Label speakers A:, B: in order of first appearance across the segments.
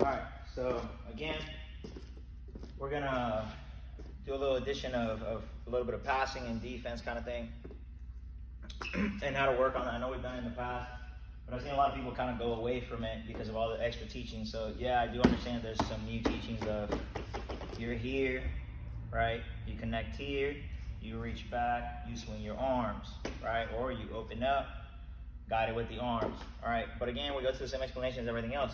A: All right, so again, we're gonna do a little addition of a little bit of passing and defense kind of thing, and how to work on it. I know we've done it in the past, but I've seen a lot of people kind of go away from it because of all the extra teaching. So yeah, I do understand there's some new teachings of you're here, right? You connect here, you reach back, you swing your arms, right? Or you open up, guide it with the arms, all right? But again, we go through the same explanation as everything else.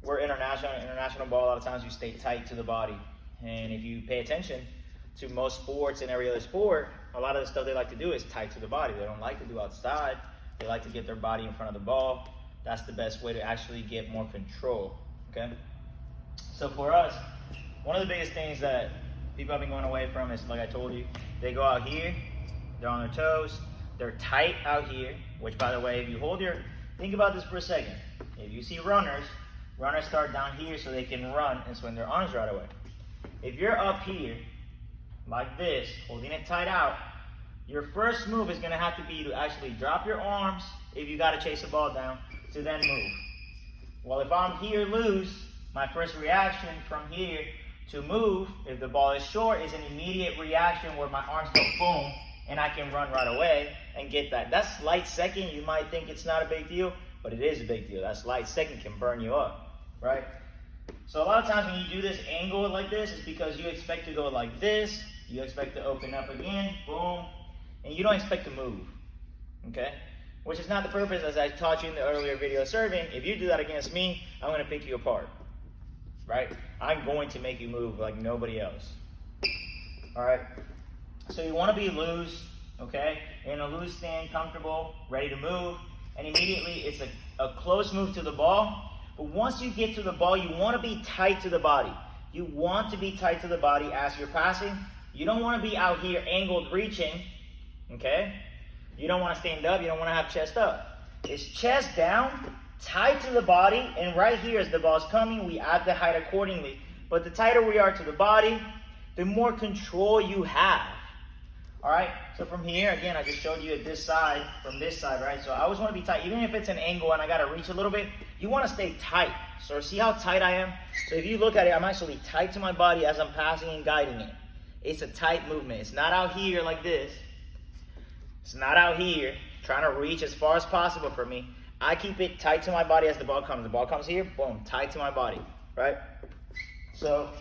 A: We're international ball, a lot of times you stay tight to the body. And if you pay attention to most sports and every other sport, a lot of the stuff they like to do is tight to the body. They don't like to do outside. They like to get their body in front of the ball. That's the best way to actually get more control, okay? So for us, one of the biggest things that people have been going away from is, like I told you, they go out here, they're on their toes, they're tight out here, which by the way, if you hold your, think about this for a second. If you see runners start down here so they can run and swing their arms right away. If you're up here, like this, holding it tight out, your first move is going to have to be to actually drop your arms, if you got to chase the ball down, to then move. Well, if I'm here loose, my first reaction from here to move, if the ball is short, is an immediate reaction where my arms go boom, and I can run right away and get that. That slight second, you might think it's not a big deal, but it is a big deal. That slight second can burn you up, right? So a lot of times when you do this angle like this, it's because you expect to go like this, you expect to open up again, boom, and you don't expect to move, okay? Which is not the purpose, as I taught you in the earlier video serving. If you do that against me, I'm going to pick you apart, right? I'm going to make you move like nobody else, all right? So you want to be loose, okay? In a loose stand, comfortable, ready to move, and immediately it's a close move to the ball. But once you get to the ball, you want to be tight to the body. You want to be tight to the body as you're passing. You don't want to be out here angled reaching, okay? You don't want to stand up. You don't want to have chest up. It's chest down, tight to the body, and right here as the ball's coming, we add the height accordingly. But the tighter we are to the body, the more control you have. All right, so from here, again, I just showed you at this side, from this side, right? So I always want to be tight. Even if it's an angle and I got to reach a little bit, you want to stay tight. So see how tight I am? So if you look at it, I'm actually tight to my body as I'm passing and guiding it. It's a tight movement. It's not out here like this. It's not out here trying to reach as far as possible for me. I keep it tight to my body as the ball comes. The ball comes here, boom, tight to my body, right? So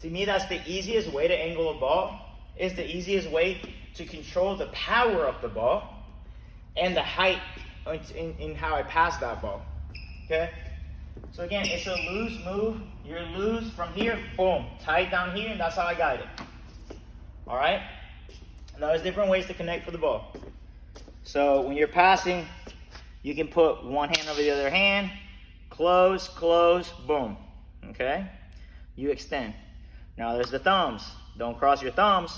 A: to me, that's the easiest way to angle a ball. Is the easiest way to control the power of the ball and the height in how I pass that ball, okay? So again, it's a loose move. You're loose from here, boom, tight down here, and that's how I guide it, all right? Now there's different ways to connect for the ball. So when you're passing, you can put one hand over the other hand, close, boom, okay? You extend. Now there's the thumbs. Don't cross your thumbs.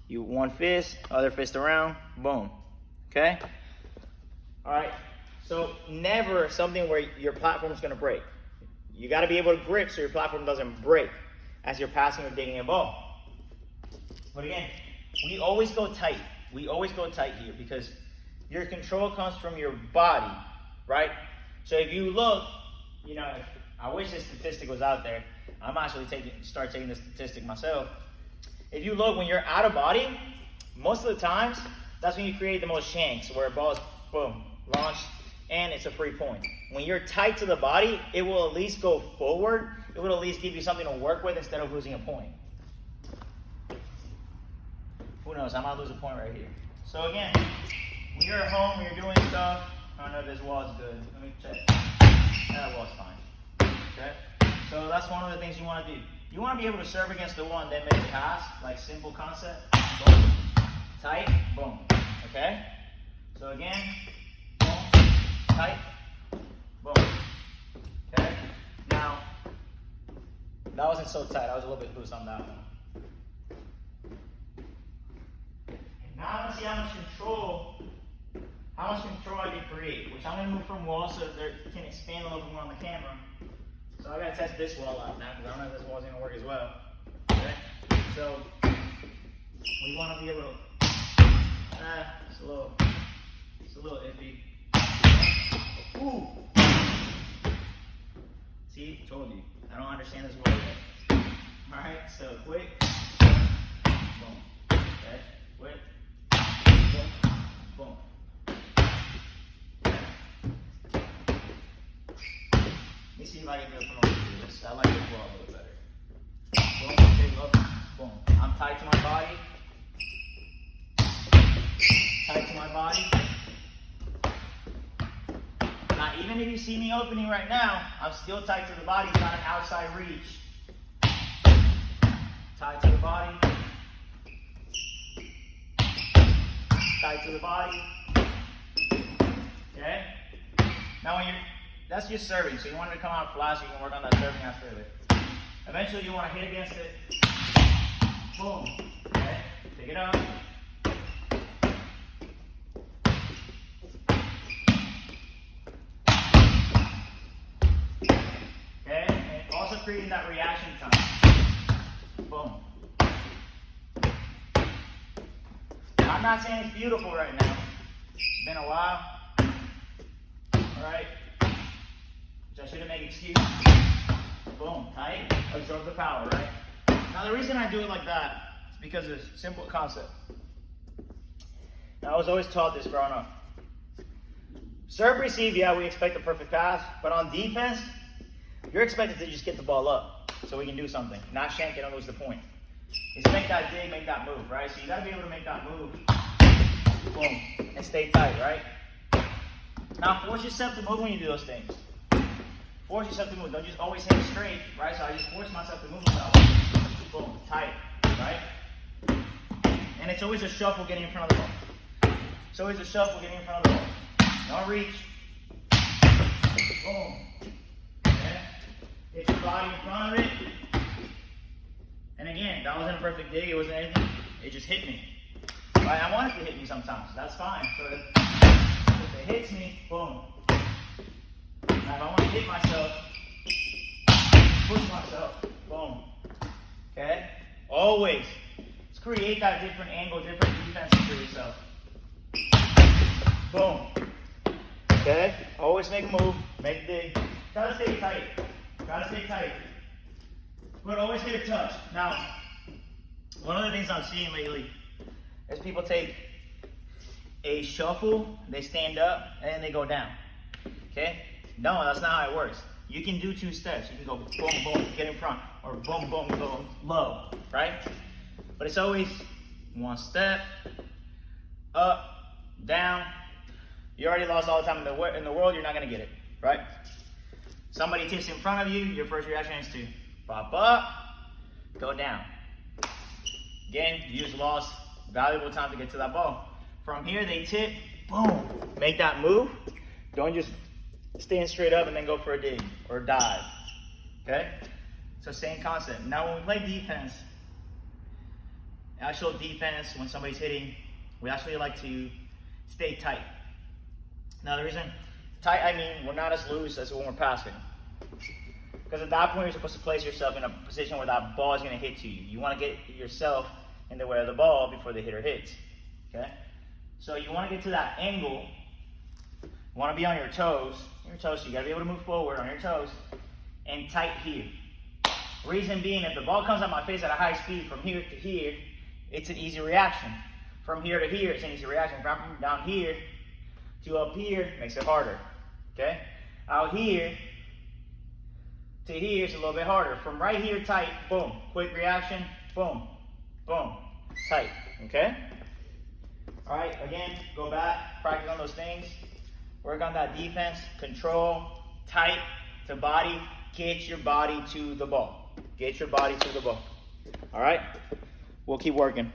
A: You one fist, other fist around, boom. Okay? All right. So never something where your platform is going to break. You got to be able to grip so your platform doesn't break as you're passing or digging a ball. But again, we always go tight. We always go tight here because your control comes from your body, right? So if you look, you know, I wish this statistic was out there. I'm actually start taking this statistic myself. If you look, when you're out of body, most of the times, that's when you create the most shanks, where a ball is, boom, launched, and it's a free point. When you're tight to the body, it will at least go forward. It will at least give you something to work with instead of losing a point. Who knows? I might lose a point right here. So again, when you're at home, when you're doing stuff, I don't know if this wall is good. Let me check. That wall's fine. Okay? So that's one of the things you want to do. You want to be able to serve against the wall and then make a pass, like simple concept. Boom. Tight, boom. Okay? So again, boom, tight, boom. Okay? Now, that wasn't so tight. I was a little bit loose on that one. And now I want to see how much control I can create, which I'm going to move from wall so that it can expand a little bit more on the camera. So I gotta test this wall out now because I don't know if this wall's gonna work as well. Okay? So we want to be able to. It's a little iffy. Ooh. See See, told you. I don't understand this word yet. Alright, so quick. Boom. Okay, quick. Boom. Boom. Let me see if I can do it from over here. I like this wall a little better. Boom, okay, look. Boom. I'm tight to my body. Tight to my body. Now, even if you see me opening right now, I'm still tight to the body. It's not an outside reach. Tight to the body. Tight to the body. Okay? Now, that's just serving. So you want it to come out flat so you can work on that serving after it. Eventually, you want to hit against it. Boom. Okay? Pick it up. Okay? And also creating that reaction time. Boom. I'm not saying it's beautiful right now. It's been a while. Alright? Which I shouldn't make excuse. Boom. Tight. Absorb the power, right? Now the reason I do it like that is because of a simple concept. Now I was always taught this growing up. Serve, receive, yeah, we expect a perfect pass, but on defense, you're expected to just get the ball up so we can do something. Not shank it and lose the point. It's make that dig, make that move, right? So you gotta be able to make that move. Boom. And stay tight, right? Now force yourself to move when you do those things. Force yourself to move. Don't just always hit it straight, right? So I just force myself to move myself. Boom. Tight, right? And it's always a shuffle getting in front of the ball. It's always a shuffle getting in front of the ball. Don't reach. Boom. Okay? Get your body in front of it. And again, that wasn't a perfect dig. It wasn't anything. It just hit me. Right? I want it to hit me sometimes. That's fine. So if it hits me, boom. Now if I want to hit myself, push myself, boom. Okay? Always. Let's create that different angle, different defense for yourself. Boom. Okay? Always make a move, make a dig. Try to stay tight. Try to stay tight. But always get a touch. Now, one of the things I'm seeing lately is people take a shuffle, they stand up, and then they go down. Okay? No, that's not how it works. You can do two steps. You can go boom, boom, get in front, or boom, boom, go low, right? But it's always one step, up, down. You already lost all the time in the world, you're not going to get it, right? Somebody tips in front of you, your first reaction is to pop up, go down. Again, you just lost valuable time to get to that ball. From here, they tip, boom, make that move. Don't just stand straight up and then go for a dig or a dive, okay? So same concept. Now when we play defense, actual defense, when somebody's hitting, we actually like to stay tight. Now the reason tight, I mean we're not as loose as when we're passing. Because at that point you're supposed to place yourself in a position where that ball is going to hit to you. You want to get yourself in the way of the ball before the hitter hits, okay? So you want to get to that angle. You want to be on your toes. So you got to be able to move forward on your toes and tight here. Reason being, if the ball comes at my face at a high speed from here to here, it's an easy reaction. From here to here, it's an easy reaction. From down here to up here, makes it harder. Okay? Out here to here is a little bit harder. From right here, tight, boom. Quick reaction, boom, boom, tight. Okay? All right, again, go back, practice on those things. Work on that defense, control, tight to body. Get your body to the ball. Get your body to the ball. All right? We'll keep working.